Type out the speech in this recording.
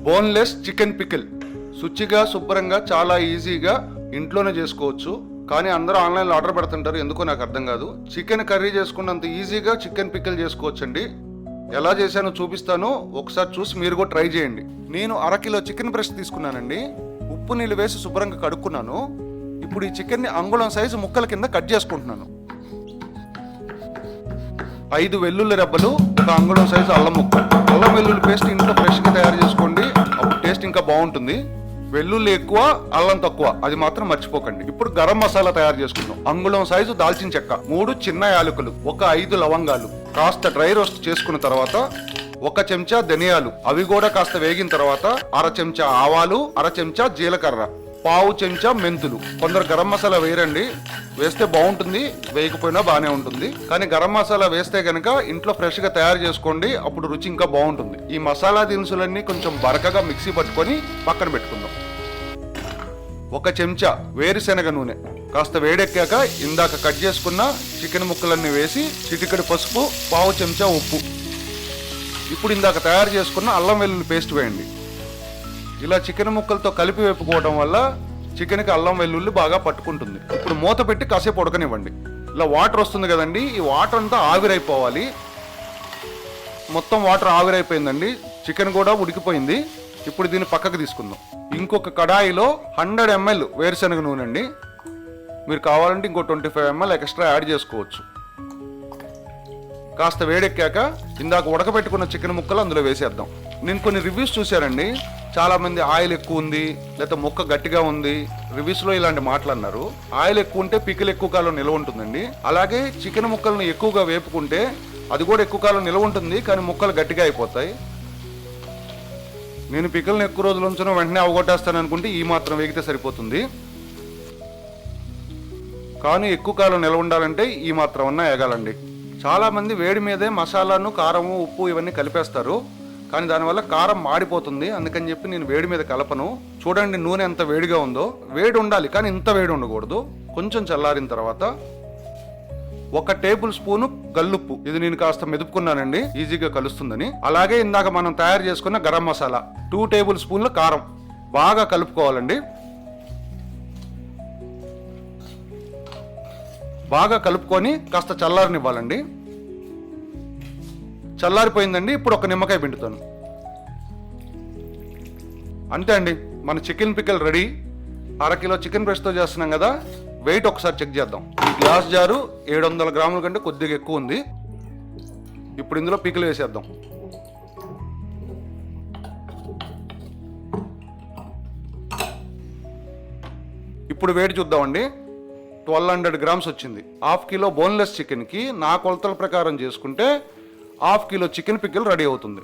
Boneless chicken pickle శుచిగా శుభ్రంగా చాలా ఈజీగా ఇంట్లోనే చేసుకోవచ్చు. కానీ అందరూ ఆన్లైన్లో ఆర్డర్ పెడుతుంటారు, ఎందుకో నాకు అర్థం కాదు. చికెన్ కర్రీ చేసుకున్నంత ఈజీగా చికెన్ పికిల్ చేసుకోవచ్చండి. ఎలా చేశానో చూపిస్తాను, ఒకసారి చూసి మీరు కూడా ట్రై చేయండి. నేను 1/2 కిలో చికెన్ బ్రెస్ట్ తీసుకున్నానండి. ఉప్పు నీళ్ళు వేసి శుభ్రంగా కడుక్కున్నాను. ఇప్పుడు ఈ చికెన్ని అంగుళం సైజు ముక్కల కింద కట్ చేసుకుంటున్నాను. 5 వెల్లుల్లి రెబ్బలు, 1 అంగుళం సైజు అల్లం ముక్క. అల్లం వెల్లుల్లి పేస్ట్ ఇంట్లో ఫ్రెష్గా తయారు చేసుకోండి, అప్పుడు టేస్ట్ ఇంకా బాగుంటుంది. వెల్లుల్లి ఎక్కువ, అల్లం తక్కువ, అది మాత్రం మర్చిపోకండి. ఇప్పుడు గరం మసాలా తయారు చేసుకుందాం. అంగుళం సైజు దాల్చిన చెక్క, 3 చిన్న యాలకులు, 5 లవంగాలు కాస్త డ్రై రోస్ట్ చేసుకున్న తర్వాత 1 చెంచా ధనియాలు, అవి కూడా కాస్త వేగిన తర్వాత 1/2 చెంచా ఆవాలు, 1/2 చెంచా జీలకర్ర, 1/2 చెంచా మెంతులు. కొందరు గరం మసాలా వేయరండి, వేస్తే బాగుంటుంది, వేయకపోయినా బాగానే ఉంటుంది. కానీ గరం మసాలా వేస్తే గనక ఇంట్లో ఫ్రెష్ గా తయారు చేసుకోండి, అప్పుడు రుచి ఇంకా బాగుంటుంది. ఈ మసాలా దినుసులన్నీ కొంచెం బరకగా మిక్సీ పట్టుకొని పక్కన పెట్టుకుందాం. 1 చెంచా వేరుశెనగ నూనె కాస్త వేడెక్కాక ఇందాక కట్ చేసుకున్న చికెన్ ముక్కలన్నీ వేసి చిటికెడు పసుపు, 1/2 చెంచా ఉప్పు. ఇప్పుడు ఇందాక తయారు చేసుకున్న అల్లం వెల్లుల్లి పేస్ట్ వేయండి. ఇలా చికెన్ ముక్కలతో కలిపి వేపుకోవడం వల్ల చికెన్కి అల్లం వెల్లుల్లి బాగా పట్టుకుంటుంది. ఇప్పుడు మూత పెట్టి కాసేపు ఉడకనివ్వండి. ఇలా వాటర్ వస్తుంది కదండి, ఈ వాటర్ అంతా ఆవిరైపోవాలి. మొత్తం వాటర్ ఆవిరైపోయిందండి, చికెన్ కూడా ఉడికిపోయింది. ఇప్పుడు దీన్ని పక్కకు తీసుకుందాం. ఇంకొక కడాయిలో 100 ml వేరుశెనగ నూనె అండి. మీరు కావాలంటే ఇంకో 25 ml ఎక్స్ట్రా యాడ్ చేసుకోవచ్చు. కాస్త వేడెక్కాక ఇందాక ఉడకబెట్టుకున్న చికెన్ ముక్కలు అందులో వేసేద్దాం. నేను కొన్ని రివ్యూస్ చూశానండి, చాలా మంది ఆయిల్ ఎక్కువ ఉంది లేదా ముక్క గట్టిగా ఉంది, రివ్యూస్ లో ఇలాంటి మాటలు అన్నారు. ఆయిల్ ఎక్కువ ఉంటే పికిల్ ఎక్కువ కాలం నిల్వ ఉంటుందండి. అలాగే చికెన్ ముక్కలను ఎక్కువగా వేపుకుంటే అది కూడా ఎక్కువ కాలం నిల్వ ఉంటుంది, కానీ ముక్కలు గట్టిగా అయిపోతాయి. నేను పికిల్ని ఎక్కువ రోజులు ఉంచను, వెంటనే అవగొట్టేస్తాను అనుకుంటే ఈ మాత్రం వేగితే సరిపోతుంది. కానీ ఎక్కువ కాలం నిల్వ ఉండాలంటే ఈ మాత్రం అన్నా వేగాలండి. చాలా మంది వేడి మీదే మసాలాను, కారము, ఉప్పు ఇవన్నీ కలిపేస్తారు, కానీ దానివల్ల కారం మాడిపోతుంది. అందుకని చెప్పి నేను వేడి మీద కలపను. చూడండి నూనె ఎంత వేడిగా ఉందో. వేడి ఉండాలి కానీ ఇంత వేడి ఉండకూడదు. కొంచెం చల్లారిన తర్వాత 1 టేబుల్ స్పూను గల్లుప్పు, ఇది నేను కాస్త మెదుపుకున్నానండి ఈజీగా కలుస్తుందని. అలాగే ఇందాక మనం తయారు చేసుకున్న గరం మసాలా 2 టేబుల్ స్పూన్ల కారం బాగా కలుపుకోవాలండి. బాగా కలుపుకొని కాస్త చల్లారనివ్వాలండి. చల్లారిపోయిందండి. ఇప్పుడు 1 నిమ్మకాయ పిండుతాను. అంతే అండి, మన chicken pickle ready. 1/2 kilo chicken బ్రెస్ట్తో చేస్తున్నాం కదా. వెయిట్ ఒకసారి చెక్ చేద్దాం. ఈ గ్లాస్ జారు 700 గ్రాముల కంటే కొద్దిగా ఎక్కువ ఉంది. ఇప్పుడు ఇందులో పికిల్ వేసేద్దాం. ఇప్పుడు వెయిట్ చూద్దామండి. 1200 గ్రామ్స్ వచ్చింది. 1/2 కిలో బోన్లెస్ చికెన్కి నా కొలతల ప్రకారం చేసుకుంటే 1/2 కిలో చికెన్ పికిల్ రెడీ అవుతుంది.